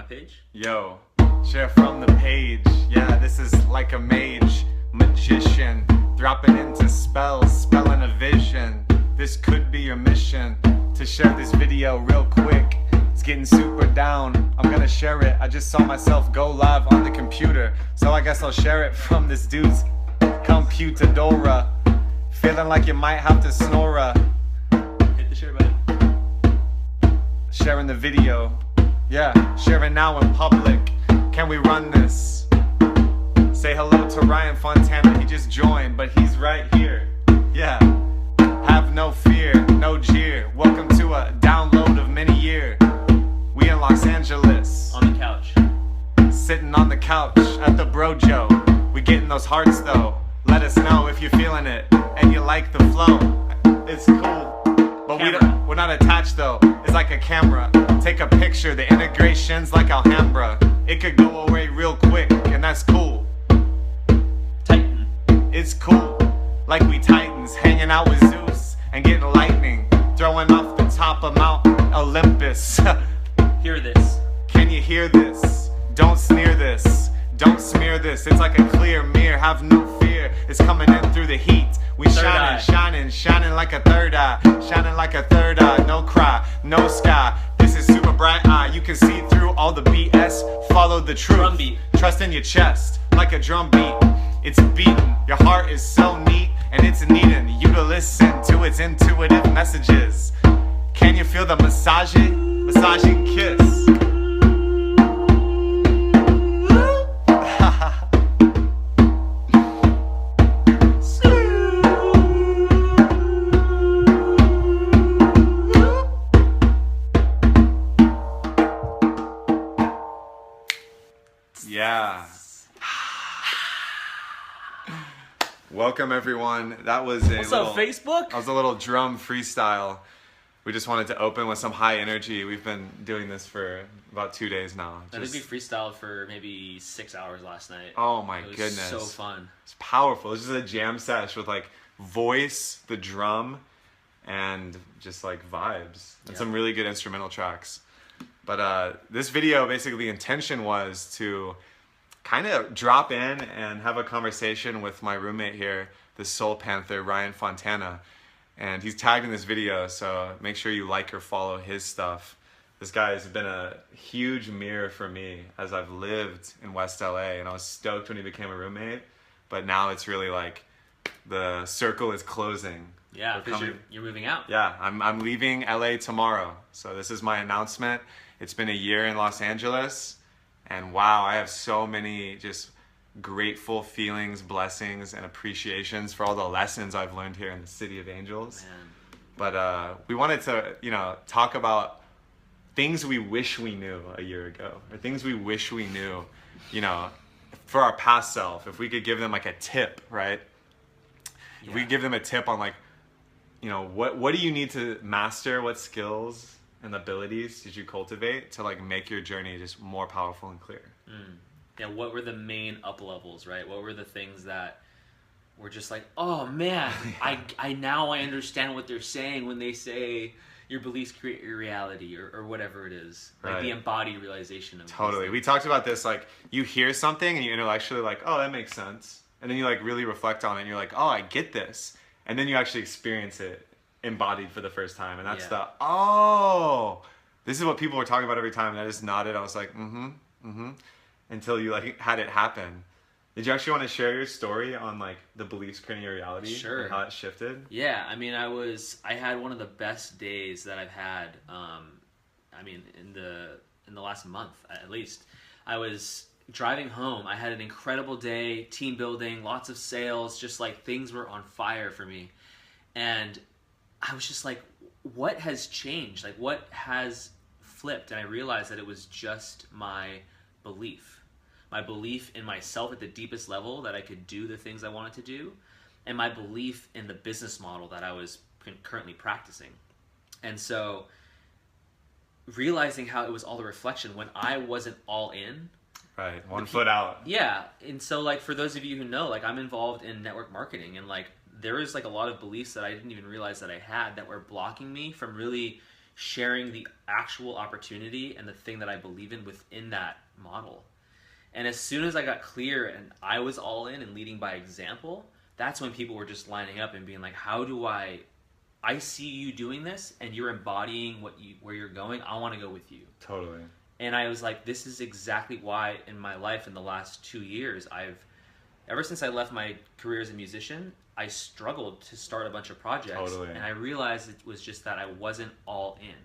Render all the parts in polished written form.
page? Yo, share from the page. Yeah, this is like a mage, magician, dropping into spells, spelling a vision. This could be your mission, to share this video real quick. It's getting super down, I'm gonna share it. I just saw myself go live on the computer, so I guess I'll share it from this dude's computadora. Feeling like you might have to snore. Hit the share button. Sharing the video. Yeah, sharing now in public. Can we run this? Say hello to Ryan Fontana, he just joined, but he's right here. Yeah, have no fear, no jeer. Welcome to a download of many year. We in Los Angeles. On the couch. Sitting on the couch at the Brojo. We getting those hearts though. Let us know if you're feeling it and you like the flow. It's cool, but we're not attached though. It's like a camera. Take a picture, the integration's like Alhambra. It could go away real quick, and that's cool. Titan. It's cool, like we Titans hanging out with Zeus and getting lightning, throwing off the top of Mount Olympus. Hear this. Can you hear this? Don't sneer this. Don't smear this. It's like a clear mirror. Have no fear. It's coming in through the heat. We shining like a third eye. Shining like a third eye. No cry, no sky. This is super bright eye. You can see through all the BS. Follow the truth. Drum beat. Trust in your chest like a drum beat. It's beating. Your heart is so neat, and it's needing you to listen to its intuitive messages. Can you feel the massaging kiss? Yeah. Welcome everyone. That was What's up, Facebook? That was a little drum freestyle. We just wanted to open with some high energy. We've been doing this for about 2 days now. I think we freestyled for maybe 6 hours last night. Oh my It was goodness. so fun. It's powerful. It's just a jam sesh with like voice, the drum, and just like vibes. And some really good instrumental tracks. But this video, basically the intention was to kind of drop in and have a conversation with my roommate here, the Soul Panther, Ryan Fontana. And he's tagged in this video, so make sure you like or follow his stuff. This guy has been a huge mirror for me as I've lived in West LA, and I was stoked when he became a roommate, but now it's really like the circle is closing. Yeah, because you're moving out. Yeah, I'm leaving LA tomorrow, so this is my announcement. It's been a year in Los Angeles, and wow, I have so many just grateful feelings, blessings, and appreciations for all the lessons I've learned here in the City of Angels. Man. But we wanted to, talk about things we wish we knew a year ago, or things we wish we knew, for our past self. If we could give them like a tip, right? Yeah. If we could give them a tip on like, what do you need to master? What skills and abilities did you cultivate to like make your journey just more powerful and clear? Yeah, what were the main up levels, right? What were the things that were just like, oh man, I now understand what they're saying when they say your beliefs create your reality, or whatever it is. Like Right. the embodied realization of Totally. these We talked about this, like you hear something and you intellectually like, oh, that makes sense. And then you like really reflect on it and you're like, oh, I get this. And then you actually experience it embodied for the first time. And that's this is what people were talking about every time. And I just nodded. I was like, until you like had it happen. Did you actually want to share your story on like the beliefs creating your reality? Sure. And how it shifted? Yeah, I mean, I had one of the best days that I've had. In the last month at least. I was driving home. I had an incredible day, team building, lots of sales, just like things were on fire for me, and I was just like, what has changed? Like, what has flipped? And I realized that it was just my belief in myself at the deepest level, that I could do the things I wanted to do, and my belief in the business model that I was currently practicing. And so realizing how it was all the reflection when I wasn't all in. Right, one foot out. Yeah, and so like for those of you who know, like I'm involved in network marketing, and like there is like a lot of beliefs that I didn't even realize that I had that were blocking me from really sharing the actual opportunity and the thing that I believe in within that model. And as soon as I got clear and I was all in and leading by example, that's when people were just lining up and being like, how do I see you doing this and you're embodying where you're going. I want to go with you. Totally. And I was like, this is exactly why in my life in the last 2 years, ever since I left my career as a musician, I struggled to start a bunch of projects. Totally. And I realized it was just that I wasn't all in.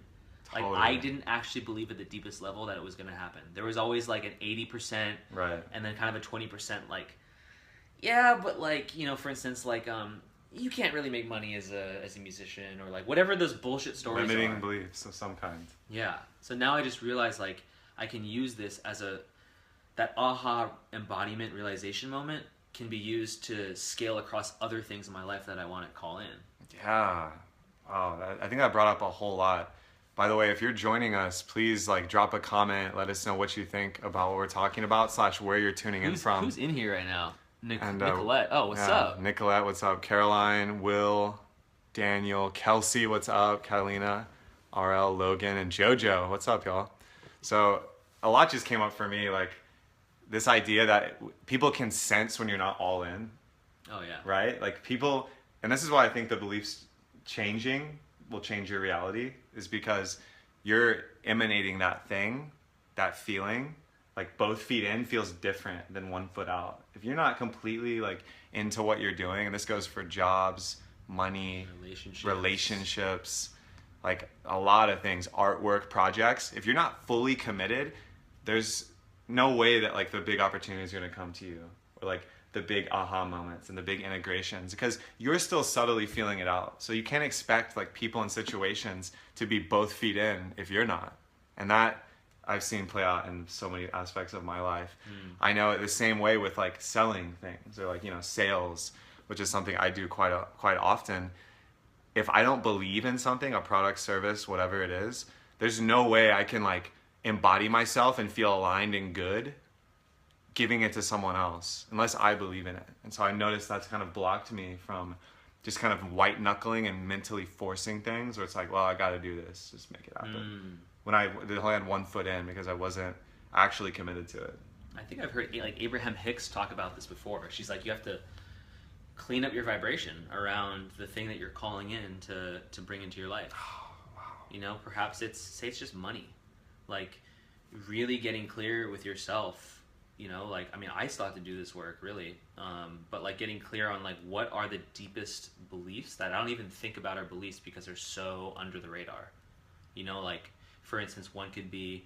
Totally. Like, I didn't actually believe at the deepest level that it was going to happen. There was always like an 80%, right, and then kind of a 20% like, yeah, but like, you know, for instance, like, you can't really make money as a musician, or like whatever those bullshit stories limiting are. beliefs of some kind. Yeah. So now I just realize like I can use this as that aha embodiment realization moment can be used to scale across other things in my life that I want to call in. Yeah. Wow. I think that brought up a whole lot. By the way, if you're joining us, please like drop a comment. Let us know what you think about what we're talking about / where you're tuning in from. Who's in here right now? Nicolette. Oh, what's up? Nicolette, what's up? Caroline, Will, Daniel, Kelsey, what's up? Catalina, RL, Logan, and JoJo. What's up, y'all? So a lot just came up for me, like this idea that people can sense when you're not all in. Oh, yeah. Right? Like people, and this is why I think the beliefs changing will change your reality, is because you're emanating that thing, that feeling. Like both feet in feels different than 1 foot out. If you're not completely like into what you're doing, and this goes for jobs, money, relationships, like a lot of things, artwork, projects. If you're not fully committed, there's no way that like the big opportunity is going to come to you, or like the big aha moments and the big integrations, because you're still subtly feeling it out. So you can't expect like people and situations to be both feet in if you're not. And that I've seen play out in so many aspects of my life. I know it the same way with like selling things, or like, you know, sales, which is something I do quite often. If I don't believe in something, a product, service, whatever it is, there's no way I can like embody myself and feel aligned and good giving it to someone else unless I believe in it. And so I noticed that's kind of blocked me from just kind of white knuckling and mentally forcing things where it's like, well, I got to do this, just make it happen. When I only had 1 foot in because I wasn't actually committed to it. I think I've heard like Abraham Hicks talk about this before. She's like, you have to clean up your vibration around the thing that you're calling in to bring into your life. Oh, wow. You know, perhaps it's just money. Like really getting clear with yourself, you know, like, I mean, I still have to do this work really. But like getting clear on like, what are the deepest beliefs that I don't even think about our beliefs because they're so under the radar, you know, like, for instance, one could be,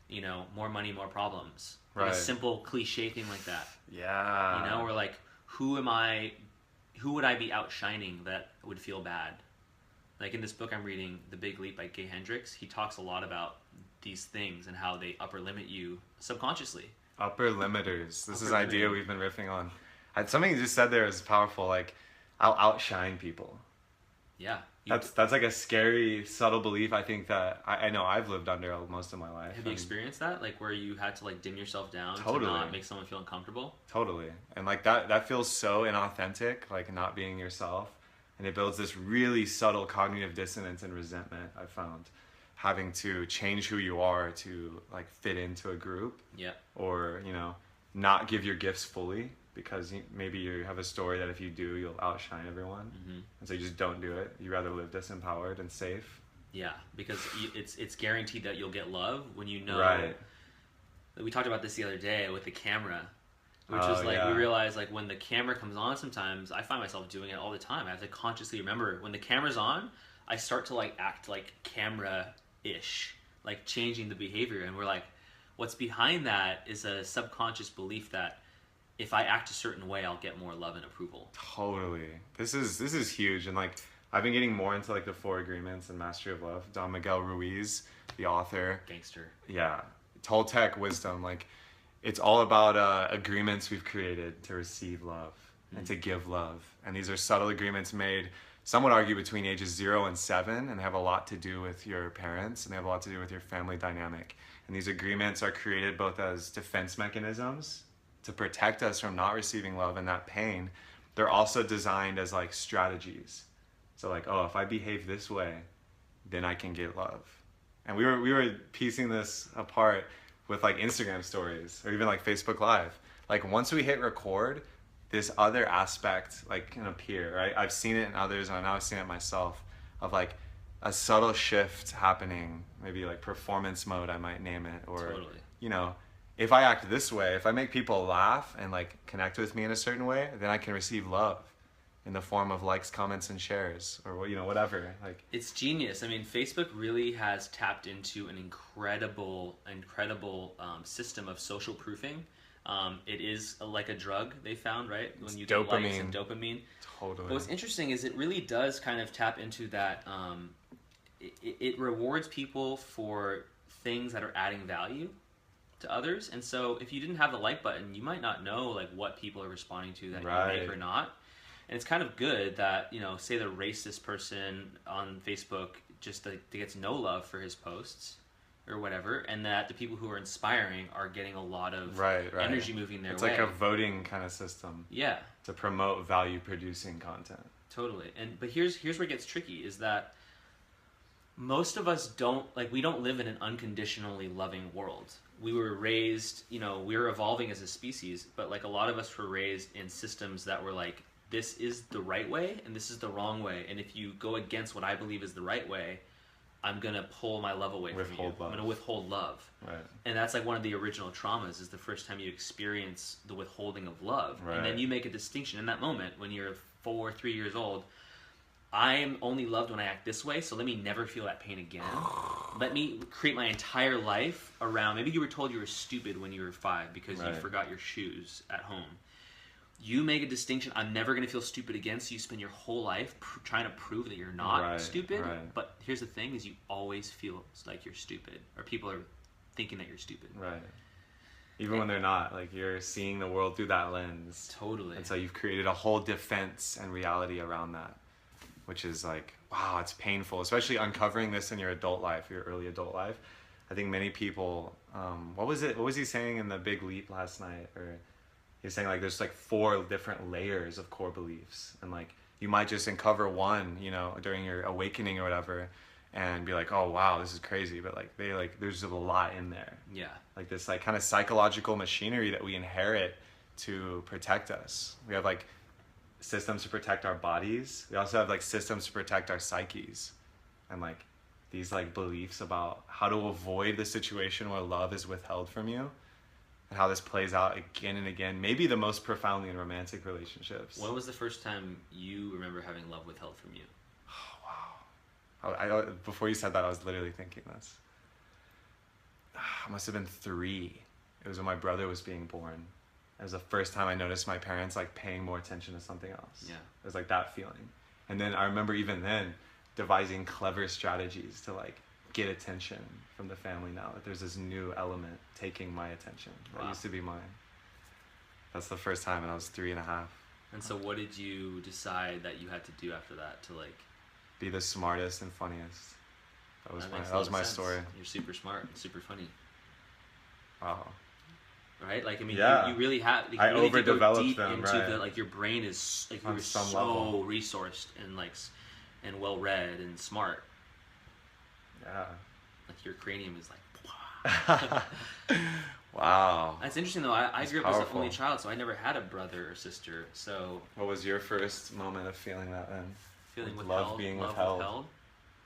you know, more money, more problems. Like right. A simple cliche thing like that. Yeah. You know, or like, who would I be outshining that would feel bad? Like in this book I'm reading, The Big Leap by Gay Hendricks, he talks a lot about these things and how they upper limit you subconsciously. Upper limiters. This is an idea we've been riffing on. Something you just said there is powerful. Like, I'll outshine people. Yeah. That's like a scary, subtle belief. I think that I know I've lived under most of my life. Have you experienced that? Like where you had to like dim yourself down totally. To not make someone feel uncomfortable? Totally. And like that feels so inauthentic, like not being yourself. And it builds this really subtle cognitive dissonance and resentment, I found. Having to change who you are to like fit into a group. Yeah. Or, you know, not give your gifts fully. Because maybe you have a story that if you do, you'll outshine everyone. Mm-hmm. And so you just don't do it. You rather live disempowered and safe. Yeah, because it's guaranteed that you'll get love when you know. Right. We talked about this the other day with the camera. Which was like, we realized like when the camera comes on sometimes, I find myself doing it all the time. I have to consciously remember when the camera's on, I start to like act like camera-ish. Like changing the behavior. And we're like, what's behind that is a subconscious belief that if I act a certain way, I'll get more love and approval. Totally. This is huge. And like, I've been getting more into like the 4 Agreements and Mastery of Love. Don Miguel Ruiz, the author. Gangster. Yeah. Toltec wisdom. Like, it's all about agreements we've created to receive love and to give love. And these are subtle agreements made, some would argue, between ages 0 and 7, and have a lot to do with your parents, and they have a lot to do with your family dynamic. And these agreements are created both as defense mechanisms to protect us from not receiving love and that pain. They're also designed as like strategies. So like, oh, if I behave this way, then I can get love. And we were piecing this apart with like Instagram stories or even like Facebook Live. Like once we hit record, this other aspect like can appear, right? I've seen it in others and I've seen it myself of like a subtle shift happening, maybe like performance mode, I might name it, or Totally. you know, if I act this way, if I make people laugh and like connect with me in a certain way, then I can receive love in the form of likes, comments, and shares, or you know, whatever. Like it's genius. I mean, Facebook really has tapped into an incredible system of social proofing. It is like a drug they found, right? When you get likes and dopamine. Totally. But what's interesting is it really does kind of tap into that. It rewards people for things that are adding value to others, and so if you didn't have the like button, you might not know like what people are responding to that you make or not. And it's kind of good that, you know, say the racist person on Facebook just gets no love for his posts or whatever, and that the people who are inspiring are getting a lot of energy moving their way. It's like a voting kind of system. Yeah. To promote value producing content. Totally. But here's where it gets tricky is that most of us we don't live in an unconditionally loving world. We were raised, you know, we're evolving as a species, but like a lot of us were raised in systems that were like, this is the right way and this is the wrong way. And if you go against what I believe is the right way, I'm going to pull my love away from you. I'm going to withhold love. Right. And that's like one of the original traumas is the first time you experience the withholding of love. Right. And then you make a distinction in that moment when you're 4 or 3 years old. I am only loved when I act this way, so let me never feel that pain again. Let me create my entire life around, maybe you were told you were stupid when you were 5 because you forgot your shoes at home. You make a distinction, I'm never going to feel stupid again, so you spend your whole life trying to prove that you're not stupid. Right. But here's the thing, is you always feel like you're stupid, or people are thinking that you're stupid. Right. Even when they're not, like you're seeing the world through that lens. Totally. And so you've created a whole defense and reality around that, which is like, wow, it's painful, especially uncovering this in your adult life, your early adult life. I think many people, what was he saying in the Big Leap last night? Or he was saying like there's like 4 different layers of core beliefs, and like you might just uncover one, you know, during your awakening or whatever, and be like, oh wow, this is crazy, but like there's a lot in there. Yeah. Like this like kind of psychological machinery that we inherit to protect us. We have like systems to protect our bodies. We also have like systems to protect our psyches, and like these like beliefs about how to avoid the situation where love is withheld from you, and how this plays out again and again, maybe the most profoundly in romantic relationships. When was the first time you remember having love withheld from you? Oh, wow. Before you said that, I was literally thinking this. I must have been 3. It was when my brother was being born. It was the first time I noticed my parents like paying more attention to something else. Yeah. It was like that feeling. And then I remember even then devising clever strategies to like get attention from the family now. That there's this new element taking my attention. That used to be mine. That's the first time, and I was 3.5. And so what did you decide that you had to do after that to like... Be the smartest and funniest. That was my story. You're super smart and super funny. Wow. Right? Like, I mean, yeah. you really have... Like, I really overdeveloped deep them, into right. the, like, your brain is... Like, you're so level. Resourced and, like, and well-read and smart. Yeah. Like, your cranium is like... Wow. That's interesting, though. I grew up as an only child, so I never had a brother or sister, so... What was your first moment of feeling that then? Feeling withheld? Love being withheld?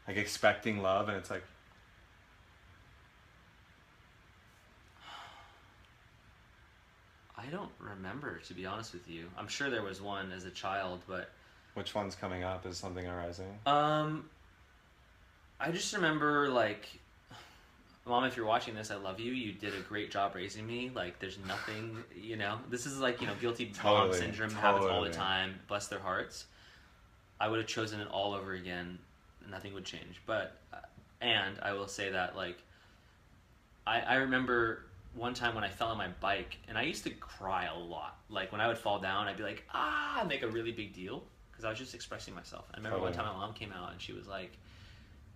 Like, expecting love, and it's like... I don't remember, to be honest with you. I'm sure there was one as a child, but... Which one's coming up? Is something arising? I just remember, like... Mom, if you're watching this, I love you. You did a great job raising me. Like, there's nothing, you know... This is like, you know, guilty mom syndrome happens all the time. Bless their hearts. I would have chosen it all over again. Nothing would change. But... And I will say that, like... I remember... One time when I fell on my bike, and I used to cry a lot. Like, when I would fall down, I'd be like, and make a really big deal, because I was just expressing myself. I remember one time my mom came out, and she was like,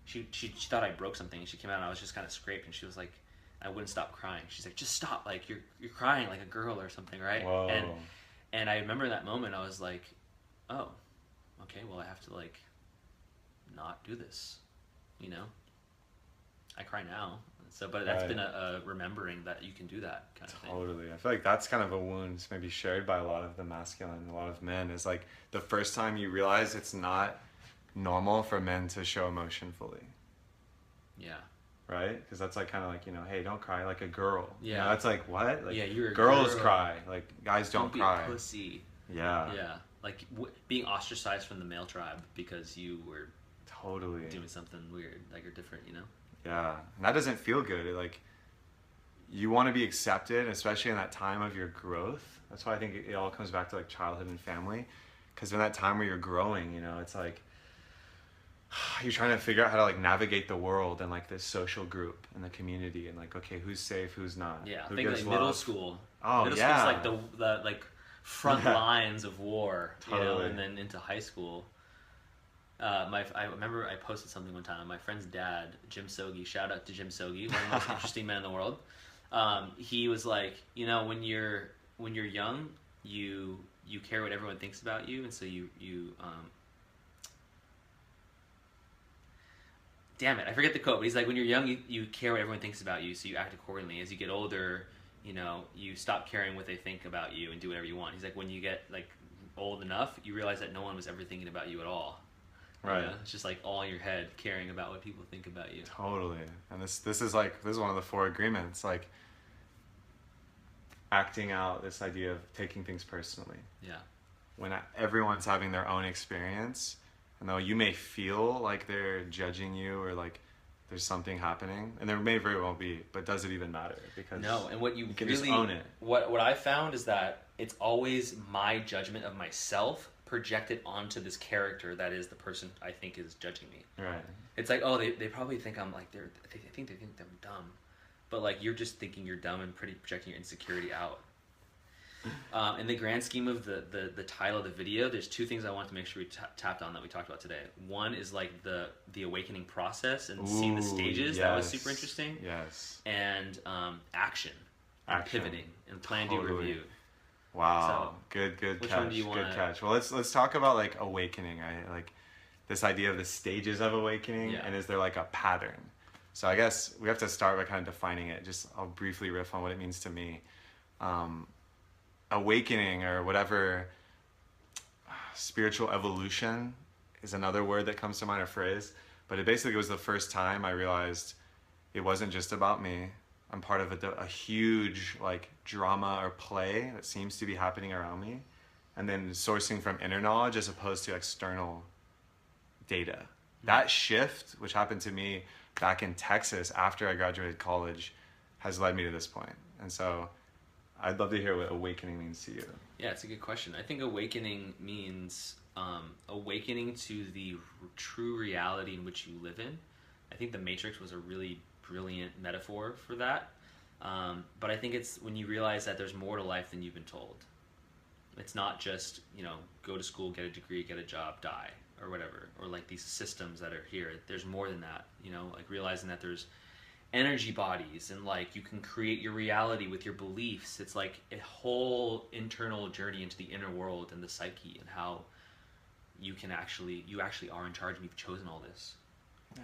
she thought I broke something, and she came out, and I was just kind of scraped, and she was like, I wouldn't stop crying. She's like, just stop, like, you're crying like a girl or something, right? Whoa. And I remember that moment, I was like, oh, okay, well, I have to, like, not do this. you know, I cry now. So, but that's Right. been a remembering that you can do that kind of thing. Totally. I feel like that's kind of a wound maybe shared by a lot of the masculine, a lot of men, is like the first time you realize it's not normal for men to show emotion fully. Yeah. Right? Because that's like kind of like, you know, hey, don't cry like a girl. Yeah. You know, that's like, what? Like, Yeah, you're a girls girl. cry. Like, guys don't be cry. a pussy. Yeah. Yeah. Like being ostracized from the male tribe because you were Totally. doing something weird, like you're different, you know? Yeah. And that doesn't feel good. Like, you want to be accepted, especially in that time of your growth. That's why I think it all comes back to like childhood and family. Because in that time where you're growing, you know, it's like you're trying to figure out how to like navigate the world and like this social group and the community and like, okay, who's safe, who's not. Yeah, I who think gets like middle love. school. Oh, middle yeah. school's like the like front Yeah. lines of war, you know, Totally. and then into high school. I remember I posted something one time. My friend's dad, Jim Sogi, shout out to Jim Sogi, one of the most interesting men in the world. He was like, you know, when you're young, you care what everyone thinks about you, and so you damn it, I forget the quote, but he's like, when you're young, you care what everyone thinks about you, so you act accordingly. As you get older, you know, you stop caring what they think about you and do whatever you want. He's like, when you get like old enough, you realize that no one was ever thinking about you at all. Right. You know? It's just like all in your head, caring about what people think about you. Totally. And this is one of the 4 agreements, like acting out this idea of taking things personally. Yeah. When everyone's having their own experience, and though you may feel like they're judging you or like there's something happening, and there may very well be, but does it even matter? Because no, and what you can really just own it. What I found is that it's always my judgment of myself projected onto this character that is the person I think is judging me. Right. It's like, oh, they probably think I'm like they think I'm dumb, but like you're just thinking you're dumb and projecting your insecurity out. In the grand scheme of the title of the video, there's 2 things I want to make sure we tapped on that we talked about today. One is like the awakening process and seeing the stages. Yes. That was super interesting. Yes. And action, and pivoting, and plan, do, Totally. review. Wow. So, good which catch. one do you Good wanna- catch. Well, let's talk about like awakening. I like this idea of the stages of awakening, Yeah. and is there like a pattern? So I guess we have to start by kind of defining it. Just I'll briefly riff on what it means to me. Awakening, or whatever, spiritual evolution is another word that comes to mind, or phrase. But it basically was the first time I realized it wasn't just about me. I'm part of a huge like drama or play that seems to be happening around me, and then sourcing from inner knowledge as opposed to external data. That shift, which happened to me back in Texas after I graduated college, has led me to this point. And so I'd love to hear what awakening means to you. Yeah, it's a good question. I think awakening means awakening to the true reality in which you live in. I think the Matrix was a really brilliant metaphor for that. But I think it's when you realize that there's more to life than you've been told. It's not just, you know, go to school, get a degree, get a job, die, or whatever. Or like these systems that are here. There's more than that, you know, like realizing that there's energy bodies and like you can create your reality with your beliefs. It's like a whole internal journey into the inner world and the psyche and how you actually are in charge and you've chosen all this. Yeah.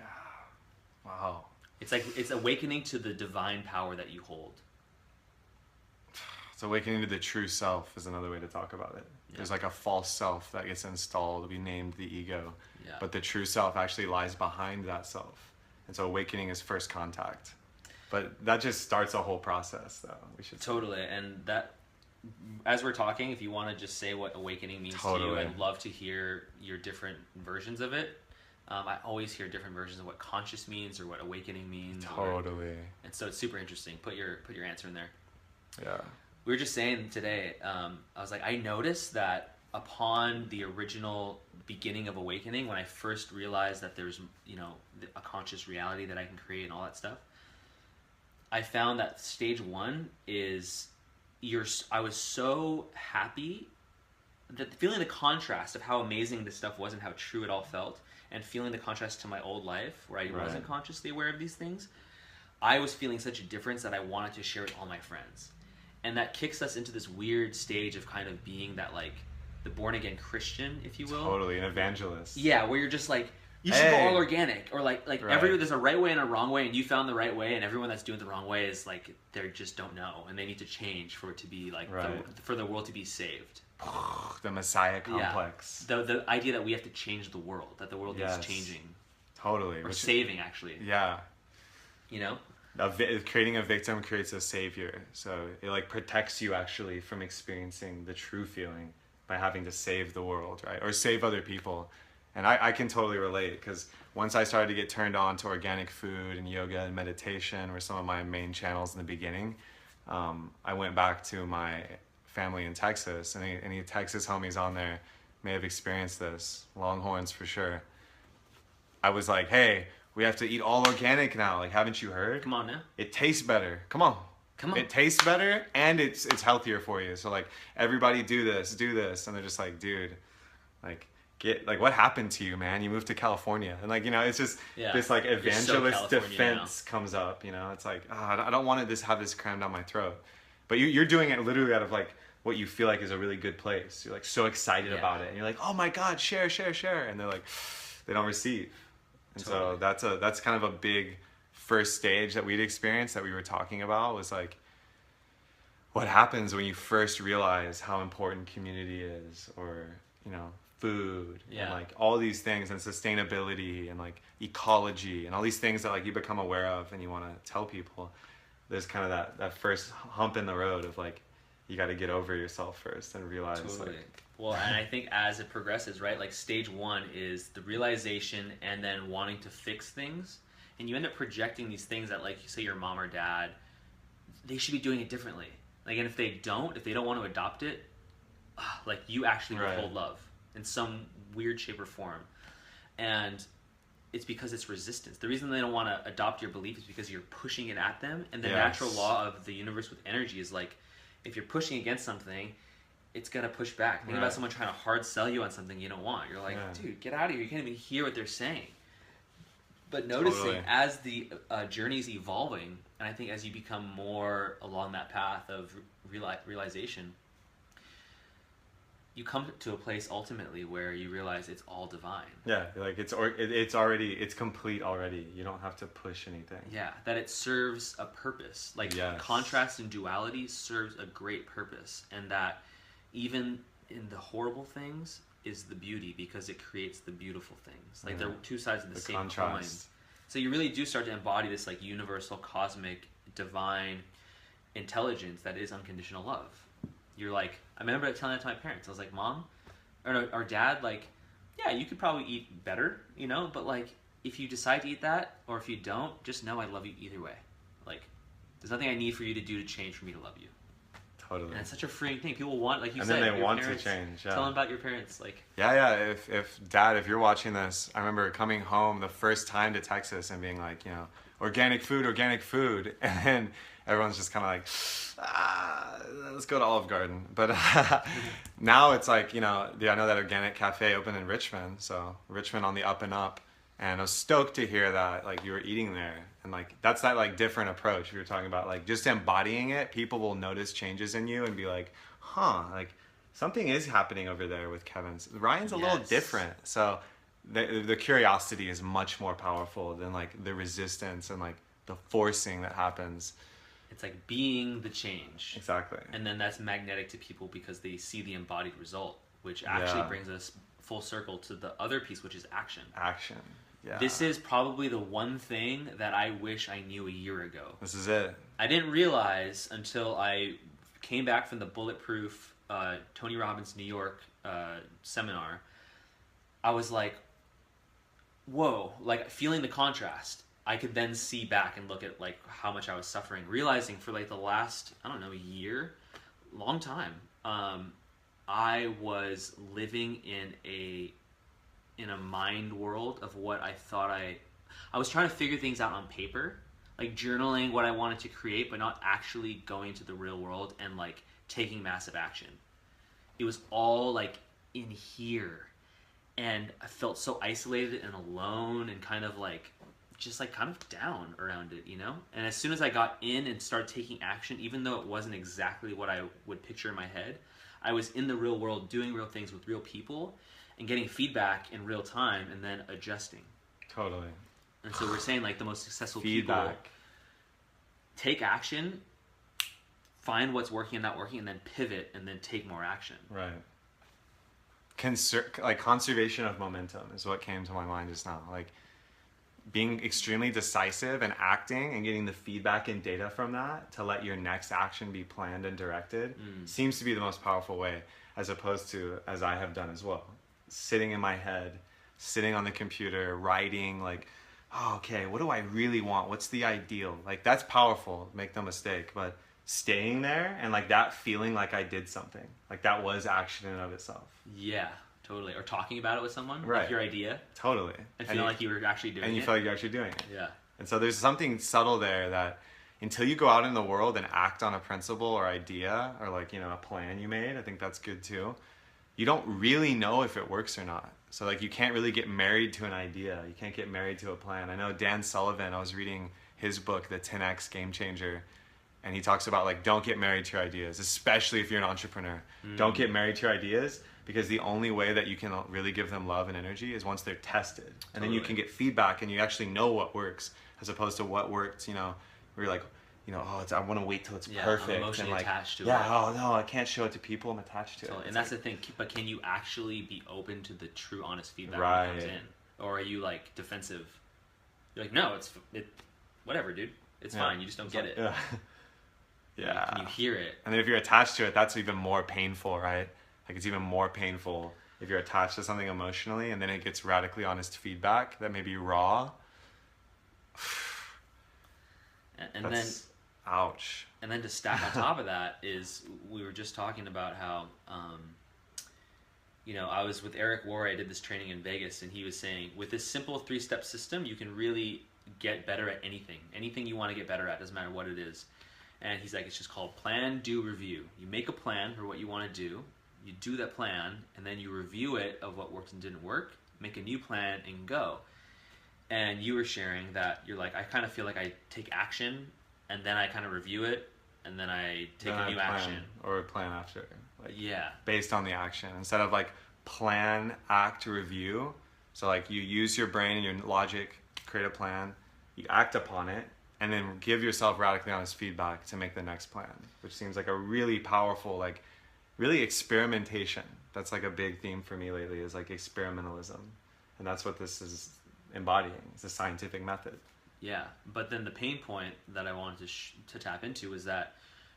Wow. It's like it's awakening to the divine power that you hold. So awakening to the true self is another way to talk about it. Yeah. There's like a false self that gets installed. We named the ego. Yeah. But the true self actually lies behind that self. And so awakening is first contact. But that just starts a whole process, though. We should Totally. And that, as we're talking, if you want to just say what awakening means to you, Totally. I'd love to hear your different versions of it. I always hear different versions of what conscious means or what awakening means. Totally. And so it's super interesting. Put your answer in there. Yeah. We were just saying today, I was like, I noticed that upon the original beginning of awakening, when I first realized that there's, you know, a conscious reality that I can create and all that stuff, I found that stage 1 is I was so happy that feeling the contrast of how amazing this stuff was and how true it all felt, and feeling the contrast to my old life where I wasn't consciously aware of these things, I was feeling such a difference that I wanted to share with all my friends. And that kicks us into this weird stage of kind of being that like the born again Christian, if you will. Totally, an evangelist. Yeah, where you're just like You should go Hey. all organic, or like Right. there's a right way and a wrong way, and you found the right way, and everyone that's doing the wrong way is like they just don't know, and they need to change for it to be like Right. for the world to be saved. The Messiah complex. The idea that we have to change the world, that the world Yes. is changing Totally. or saving, actually. Yeah. You know. Creating a victim creates a savior. So it like protects you actually from experiencing the true feeling by having to save the world, right? Or save other people. And I can totally relate, because once I started to get turned on to organic food and yoga and meditation were some of my main channels in the beginning, I went back to my family in Texas, and any Texas homies on there may have experienced this, Longhorns for sure. I was like, hey, we have to eat all organic now. Like, haven't you heard? Come on now. It tastes better. Come on. Come on. It tastes better, and it's healthier for you. So like, everybody do this. And they're just like, dude, like, what happened to you, man? You moved to California, and like, it's just this like evangelist defense comes up. It's like, I don't want to have this crammed down my throat. But you're doing it literally out of like what you feel like is a really good place. You're like so excited about it, and you're like, oh my God, share, and they're like, they don't receive. And so that's kind of a big first stage that we'd experienced, that we were talking about, was like, what happens when you first realize how important community is, or food, and like all these things, and sustainability, and like ecology, and all these things that like you become aware of and you want to tell people. There's kind of that first hump in the road of like, you got to get over yourself first and realize. Totally. Well, and I think as it progresses, right, like stage one is the realization and then wanting to fix things. And you end up projecting these things that, like, you say your mom or dad, they should be doing it differently. Like, and if they don't want to adopt it, like, you actually withhold love in some weird shape or form. And it's because it's resistance. The reason they don't want to adopt your belief is because you're pushing it at them. And the natural law of the universe with energy is like, if you're pushing against something, it's going to push back. Think about someone trying to hard sell you on something you don't want. You're like, dude, get out of here. You can't even hear what they're saying. But noticing as the journey's evolving, and I think as you become more along that path of realization, you come to a place ultimately where you realize it's all divine. Yeah, like it's complete already. You don't have to push anything. Yeah, that it serves a purpose. Like contrast and duality serves a great purpose, and that even in the horrible things is the beauty, because it creates the beautiful things. Like they're two sides of the same coin. So you really do start to embody this like universal, cosmic, divine intelligence that is unconditional love. You're like, I remember telling that to my parents. I was like, Mom, or Dad, like, yeah, you could probably eat better, but like, if you decide to eat that, or if you don't, just know I love you either way. Like, there's nothing I need for you to do to change for me to love you. Totally. And it's such a freeing thing. People want, like you said, and then they want parents, to change. Yeah. Tell them about your parents, like. Yeah. If Dad, if you're watching this, I remember coming home the first time to Texas and being like, organic food, and then everyone's just kind of like, let's go to Olive Garden. But now it's like, I know that organic cafe opened in Richmond, so Richmond on the up and up. And I was stoked to hear that, like, you were eating there. And, like, that's that, like, different approach we were talking about. Like, just embodying it, people will notice changes in you and be like, like, something is happening over there with Kevin's. Ryan's a little different. So the curiosity is much more powerful than, like, the resistance and, like, the forcing that happens. It's like being the change. Exactly. And then that's magnetic to people because they see the embodied result, which actually brings us full circle to the other piece, which is action. Action. Yeah. This is probably the one thing that I wish I knew a year ago. This is it. I didn't realize until I came back from the Bulletproof Tony Robbins New York seminar. I was like, whoa, like feeling the contrast. I could then see back and look at like how much I was suffering, realizing for like the last, year, long time, I was living in a mind world of what I thought I was trying to figure things out on paper, like journaling what I wanted to create, but not actually going to the real world and like taking massive action. It was all like in here, and I felt so isolated and alone and kind of like just like kind of down around it, And as soon as I got in and started taking action, even though it wasn't exactly what I would picture in my head, I was in the real world doing real things with real people. and getting feedback in real time and then adjusting. Totally. And so we're saying like the most successful Feedback. people take action, find what's working and not working, and then pivot and then take more action. Right. Like conservation of momentum is what came to my mind just now. Like being extremely decisive and acting and getting the feedback and data from that to let your next action be planned and directed seems to be the most powerful way, as opposed to, as I have done as well, sitting in my head, sitting on the computer, writing like, oh, okay, what do I really want? What's the ideal? Like that's powerful, make no mistake, but staying there and like that feeling like I did something, like that was action in and of itself. Yeah, totally. Or talking about it with someone, right? Like your idea, totally, and feeling like you were actually doing it, and you feel like you're actually doing it. Yeah. And so there's something subtle there that until you go out in the world and act on a principle or idea or like, you know, a plan you made, I think that's good too. You don't really know if it works or not. So like you can't really get married to an idea. You can't get married to a plan. I know Dan Sullivan, I was reading his book, The 10X Game Changer, and he talks about like, don't get married to your ideas, especially if you're an entrepreneur. Don't get married to your ideas, because the only way that you can really give them love and energy is once they're tested. And then you can get feedback and you actually know what works, as opposed to what worked, you know, where you're like, you know, oh, I want to wait till it's perfect. I'm emotionally and like, attached to it. oh no, I can't show it to people, I'm attached to it. And that's like, the thing, but can you actually be open to the true, honest feedback right. that comes in? Or are you like defensive? You're like, no, it's whatever, dude. It's fine. You just don't get it. Yeah. Yeah. Can you hear it? And then if you're attached to it, that's even more painful, right? Like it's even more painful if you're attached to something emotionally and then it gets radically honest feedback that may be raw. And then, ouch. And then to stack on top of that is, we were just talking about how, you know, I was with Eric War. I did this training in Vegas, and he was saying, with this simple 3-step system, you can really get better at anything. Anything you want to get better at, doesn't matter what it is. And he's like, it's just called plan, do, review. You make a plan for what you want to do. You do that plan, and then you review it of what worked and didn't work. Make a new plan and go. And you were sharing that you're like, I kind of feel like I take action, and then I kind of review it, and then I take a new action. Or plan after. Like, yeah. Based on the action. Instead of like plan, act, review. So like you use your brain and your logic, create a plan, you act upon it, and then give yourself radically honest feedback to make the next plan, which seems like a really powerful, like really experimentation. That's like a big theme for me lately, is like experimentalism. And that's what this is embodying. It's a scientific method. Yeah, but then the pain point that I wanted to tap into is that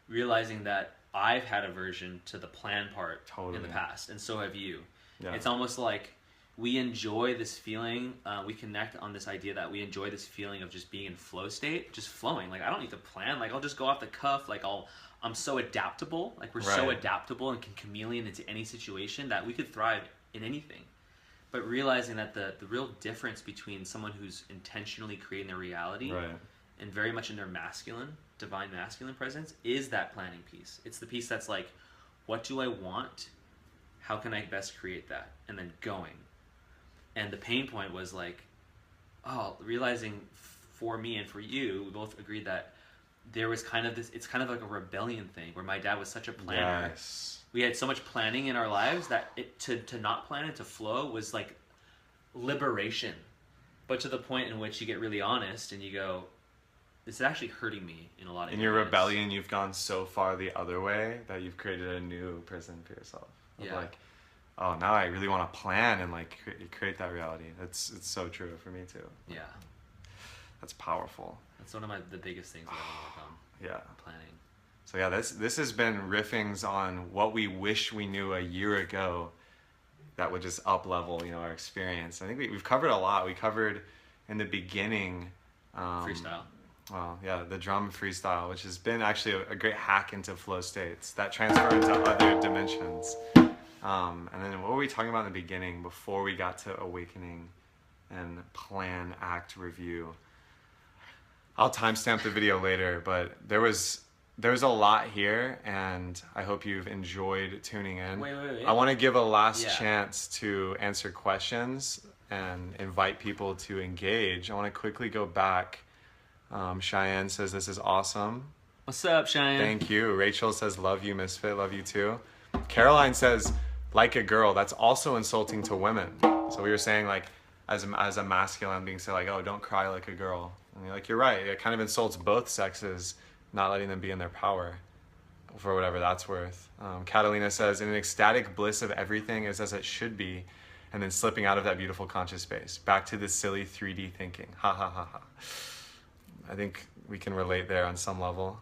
realizing that I've had aversion to the plan part in the past, and so have you. Yeah. It's almost like we enjoy this feeling, we connect on this idea that we enjoy this feeling of just being in flow state, just flowing. Like, I don't need to plan. Like, I'll just go off the cuff. Like, I'm so adaptable. Like, we're so adaptable and can chameleon into any situation that we could thrive in anything. But realizing that the real difference between someone who's intentionally creating their reality and very much in their masculine, divine masculine presence, is that planning piece. It's the piece that's like, what do I want? How can I best create that? And then going. And the pain point was like, realizing for me and for you, we both agreed that there was kind of this, it's kind of like a rebellion thing where my dad was such a planner. Yes. We had so much planning in our lives that to not plan and to flow was like liberation. But to the point in which you get really honest and you go, this is actually hurting me in a lot of areas. In your rebellion, you've gone so far the other way that you've created a new prison for yourself. Like, oh, now I really want to plan and like create that reality. It's so true for me too. Yeah. That's powerful. That's one of the biggest things that I want to overcome. Yeah. Planning. So yeah, this has been riffings on what we wish we knew a year ago that would just up level, you know, our experience. I think we've covered a lot. We covered in the beginning freestyle. Well, yeah, the drum freestyle, which has been actually a great hack into flow states that transfer into other dimensions. And then what were we talking about in the beginning before we got to awakening and plan, act, review? I'll timestamp the video later, but there's a lot here, and I hope you've enjoyed tuning in. Wait. I want to give a last chance to answer questions and invite people to engage. I want to quickly go back. Cheyenne says, this is awesome. What's up, Cheyenne? Thank you. Rachel says, love you, Misfit. Love you too. Caroline says, like a girl, that's also insulting to women. So we were saying like, as a masculine being said like, oh, don't cry like a girl. And you're right. It kind of insults both sexes, not letting them be in their power, for whatever that's worth. Catalina says, in an ecstatic bliss of everything is as it should be, and then slipping out of that beautiful conscious space. Back to the silly 3D thinking. Ha ha ha ha. I think we can relate there on some level.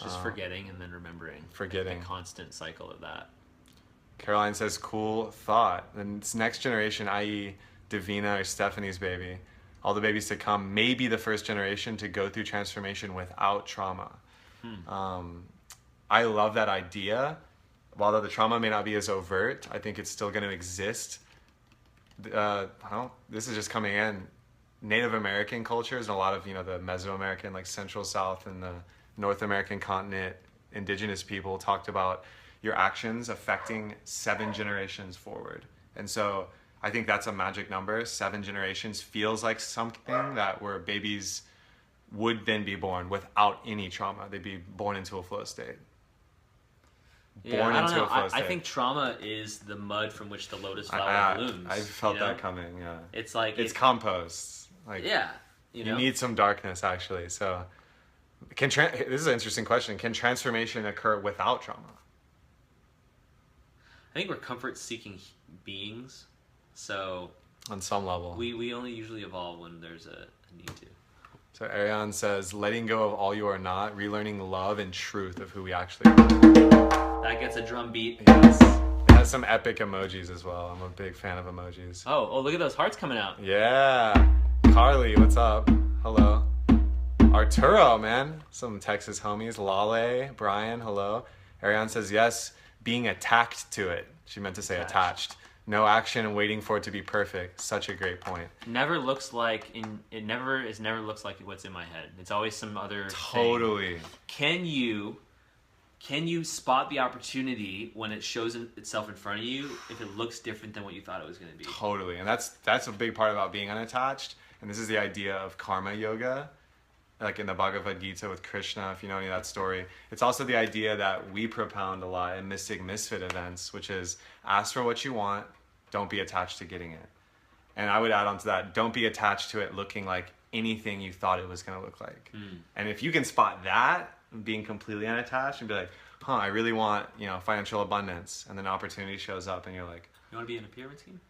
Just forgetting and then remembering. Forgetting. The constant cycle of that. Caroline says, cool thought. And it's next generation, i.e. Davina or Stephanie's baby. All the babies to come may be the first generation to go through transformation without trauma. I love that idea. While the trauma may not be as overt, I think it's still going to exist. This is just coming in. Native American cultures and a lot of, the Mesoamerican, like Central South and the North American continent, indigenous people talked about your actions affecting 7 generations forward. And so I think that's a magic number. 7 generations feels like something that where babies would then be born without any trauma. They'd be born into a flow state. Yeah, I don't know. I think trauma is the mud from which the lotus flower blooms. I felt that coming, yeah. It's like... It's compost. Yeah. You need some darkness, actually. So, this is an interesting question. Can transformation occur without trauma? I think we're comfort-seeking beings, so... On some level. We only usually evolve when there's a need to. So Ariane says, letting go of all you are not, relearning love and truth of who we actually are. That gets a drum beat. Yes. It has some epic emojis as well. I'm a big fan of emojis. Oh, look at those hearts coming out. Yeah. Carly, what's up? Hello. Arturo, man. Some Texas homies. Lale, Brian, hello. Ariane says, yes, being attacked to it. She meant to say attached. No action and waiting for it to be perfect. Such a great point. It never looks like looks like what's in my head. It's always some other Totally. Thing. Can you spot the opportunity when it shows itself in front of you if it looks different than what you thought it was going to be? Totally. And that's a big part about being unattached. And this is the idea of karma yoga, like in the Bhagavad Gita with Krishna, if you know any of that story. It's also the idea that we propound a lot in Mystic Misfit events, which is ask for what you want, don't be attached to getting it. And I would add on to that, don't be attached to it looking like anything you thought it was going to look like. And if you can spot that, being completely unattached and be like, I really want, financial abundance. And then opportunity shows up and you're like, you want to be in a pyramid scheme?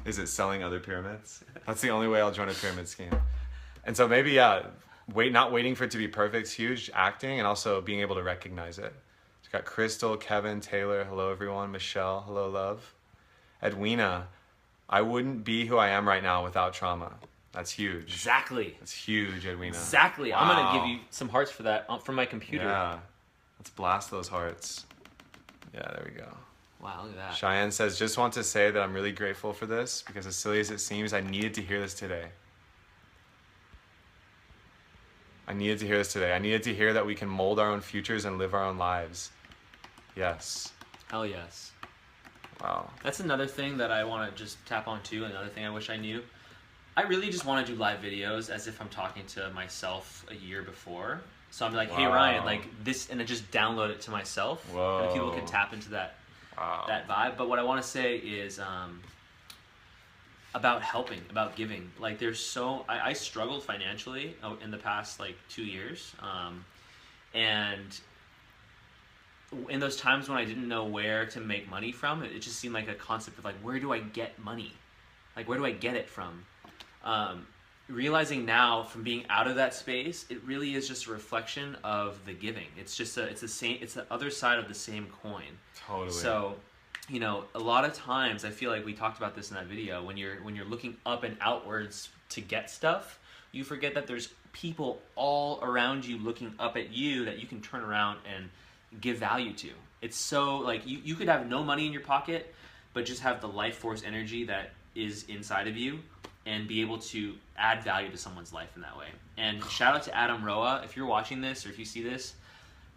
Is it selling other pyramids? That's the only way I'll join a pyramid scheme. And so maybe, not waiting for it to be perfect is huge, acting, and also being able to recognize it. We've got Crystal, Kevin, Taylor, hello everyone, Michelle, hello love. Edwina, I wouldn't be who I am right now without trauma. That's huge. Exactly. That's huge, Edwina. Exactly. Wow. I'm going to give you some hearts for that from my computer. Yeah. Let's blast those hearts. Yeah, there we go. Wow, look at that. Cheyenne says, just want to say that I'm really grateful for this because as silly as it seems, I needed to hear this today. I needed to hear that we can mold our own futures and live our own lives. Yes. Hell yes. Wow. That's another thing that I want to just tap on too. Another thing I wish I knew. I really just want to do live videos as if I'm talking to myself a year before. So I'm like, hey Ryan, like this, and I just download it to myself. Whoa. And people can tap into that vibe. But what I want to say is about helping, about giving. Like I struggled financially in the past 2 years. And in those times when I didn't know where to make money from, it just seemed like a concept of where do I get money? Where do I get it from? Realizing now from being out of that space, it really is just a reflection of the giving. It's just it's the other side of the same coin. Totally. So, a lot of times I feel like we talked about this in that video, when you're looking up and outwards to get stuff, you forget that there's people all around you looking up at you that you can turn around and give value to. It's so you could have no money in your pocket, but just have the life force energy that is inside of you and be able to add value to someone's life in that way. And shout out to Adam Roa. If you're watching this or if you see this,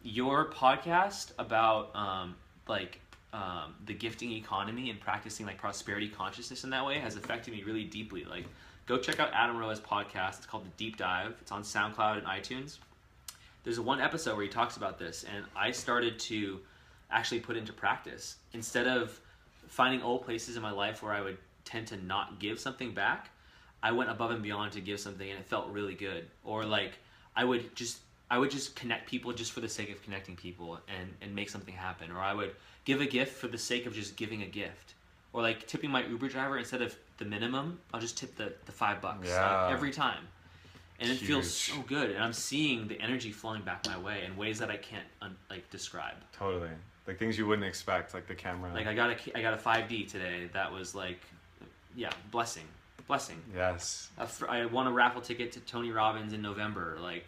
your podcast about the gifting economy and practicing prosperity consciousness in that way has affected me really deeply. Go check out Adam Roa's podcast. It's called The Deep Dive. It's on SoundCloud and iTunes. There's one episode where he talks about this, and I started to actually put into practice. Instead of finding old places in my life where I would tend to not give something back, I went above and beyond to give something, and it felt really good. Or like I would just connect people just for the sake of connecting people and make something happen. Or I would give a gift for the sake of just giving a gift. Or like tipping my Uber driver, instead of the minimum, I'll just tip the $5 like, every time. And it feels so good. And I'm seeing the energy flowing back my way in ways that I can't like describe. Totally. Like things you wouldn't expect, like the camera. Like I got a 5D today that was like, blessing. Yes. I won a raffle ticket to Tony Robbins in November. Like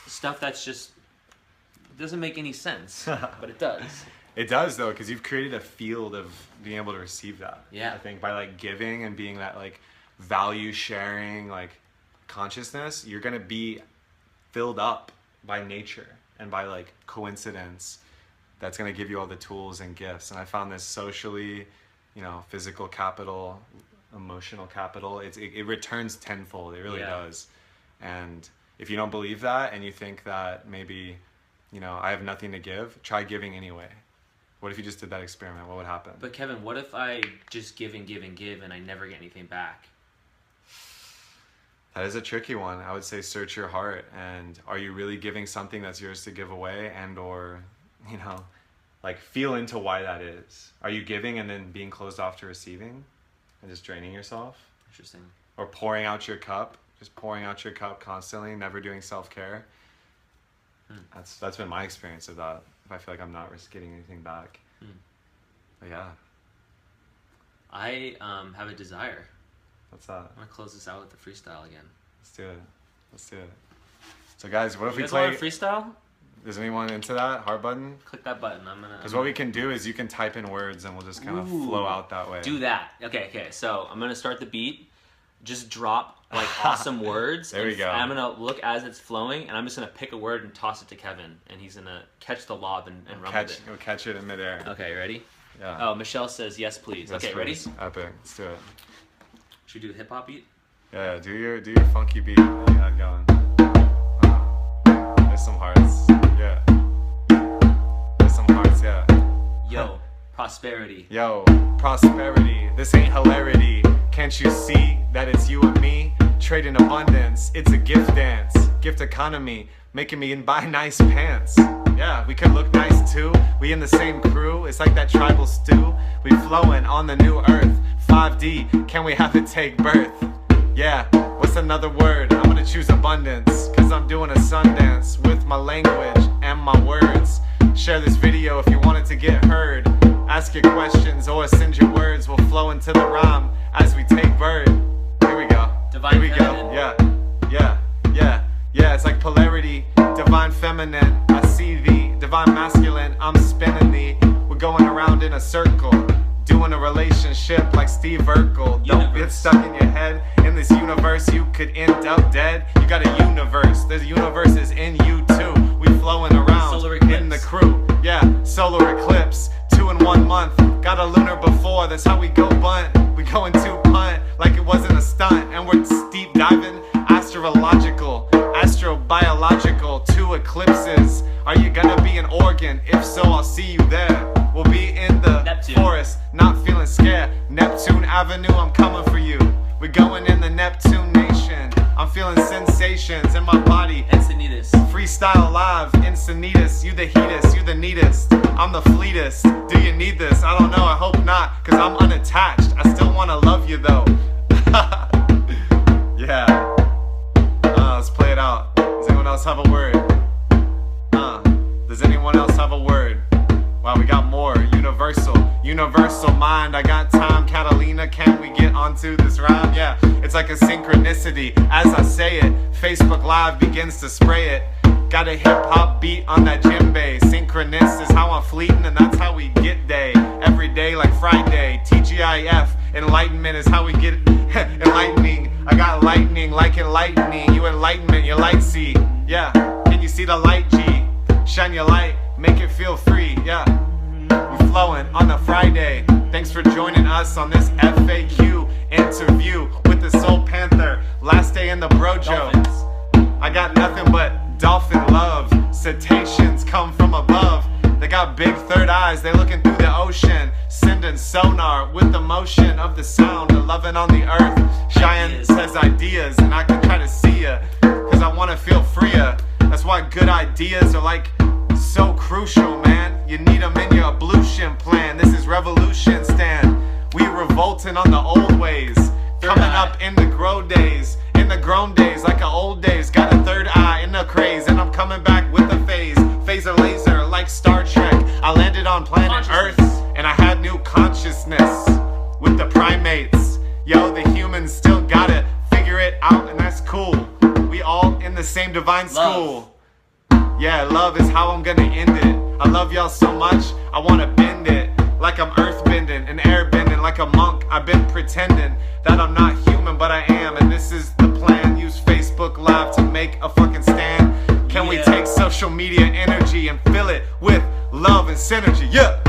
stuff that's just doesn't make any sense, but it does. It does though, because you've created a field of being able to receive that. Yeah. I think by like giving and being that like value sharing like consciousness, you're gonna be filled up by nature and by like coincidence. That's gonna give you all the tools and gifts. And I found this socially, physical capital, emotional capital. It returns tenfold. It really does. And if you don't believe that and you think that maybe, I have nothing to give, try giving anyway. What if you just did that experiment? What would happen? But Kevin, what if I just give and give and give and I never get anything back? That is a tricky one. I would say search your heart, and are you really giving something that's yours to give away, and or, like feel into why that is. Are you giving and then being closed off to receiving and just draining yourself? Interesting. Or pouring out your cup, just pouring out your cup constantly, never doing self-care. That's been my experience of that. If I feel like I'm not getting anything back. But yeah. I have a desire. What's that? I'm gonna close this out with the freestyle again. Let's do it. So guys, what if we guys play want a freestyle? Is anyone into that? Heart button? Click that button. Because what we can do is you can type in words and we'll just kind of flow out that way. Do that. Okay. So I'm gonna start the beat. Just drop like awesome words. There we go. I'm gonna look as it's flowing, and I'm just gonna pick a word and toss it to Kevin, and he's gonna catch the lob and run with it. We'll catch it in midair. Okay, ready? Yeah. Oh, Michelle says yes, please. Yes, okay, please. ready? Epic. Let's do it. Should we do the hip hop beat? Yeah. Do your funky beat that you had going. There's some hearts. Yeah. There's some hearts. Yeah. Yo, prosperity. Yo, prosperity. This ain't hilarity. Can't you see that it's you and me? Trading abundance, it's a gift dance. Gift economy, making me buy nice pants. Yeah, we could look nice too. We in the same crew, it's like that tribal stew. We flowing on the new earth. 5D, can we have it take birth? Yeah, what's another word? I'm gonna choose abundance, cause I'm doing a Sundance with my language and my words. Share this video if you want it to get heard. Ask your questions or send your words. We'll flow into the rhyme as we take bird. Here we go. Divine Here we feminine. go. Yeah. It's like polarity. Divine feminine. I see thee. Divine masculine. I'm spinning thee. We're going around in a circle. Doing a relationship like Steve Urkel. Don't get stuck in your head. In this universe, you could end up dead. You got a universe. There's universes in you too. We flowing around in the crew. Yeah, solar eclipse. 2 in 1 month. Got a lunar before. That's how we go bunt. We going to punt like it wasn't a stunt. And we're deep diving. Astrological, astrobiological. 2 eclipses. Are you gonna be an organ? If so, I'll see you there. We'll be in the forest, not feeling scared. Neptune Avenue, I'm coming for you. We're going in the Neptune nation. I'm feeling sensations in my body. Encinitas. Freestyle live, Encinitas. You the heatest, you the neatest. I'm the fleetest. Do you need this? I don't know, I hope not. Cause I'm unattached. I still wanna love you though. Yeah. Let's play it out. Does anyone else have a word? Does anyone else have a word? Wow, we got more. Universal mind. I got time, Catalina. Can we get onto this rhyme? Yeah, it's like a synchronicity. As I say it, Facebook Live begins to spray it. Got a hip hop beat on that djembe. Synchronous is how I'm fleeting, and that's how we get day. Every day like Friday. TGIF. Enlightenment is how we get enlightening. I got lightning like enlightening. You enlightenment, you light see. Yeah, can you see the light G? Shine your light, make it feel free. Yeah. Flowing on a Friday. Thanks for joining us on this FAQ interview with the Soul Panther. Last day in the brojo. I got nothing but dolphin love. Cetaceans come from above. They got big third eyes. They looking through the ocean. Sending sonar with the motion of the sound of loving on the earth. Cheyenne says ideas, and I can try to see ya, cause I wanna feel freer. That's why good ideas are like so crucial, man. You need them in your ablution plan. This is revolution stand. We revolting on the old ways, coming up in the grow days, in the grown days like a old days. Got a third eye in the craze, and I'm coming back with a phase. Phaser laser like Star Trek. I landed on planet Earth, and I had new consciousness with the primates. Yo, the humans still gotta figure it out, and that's cool. We all in the same divine school. Yeah, love is how I'm gonna end it. I love y'all so much, I wanna bend it. Like I'm earth bending and air bending. Like a monk, I've been pretending that I'm not human, but I am. And this is the plan. Use Facebook Live to make a fucking stand. Can we take social media energy and fill it with love and synergy? Yeah.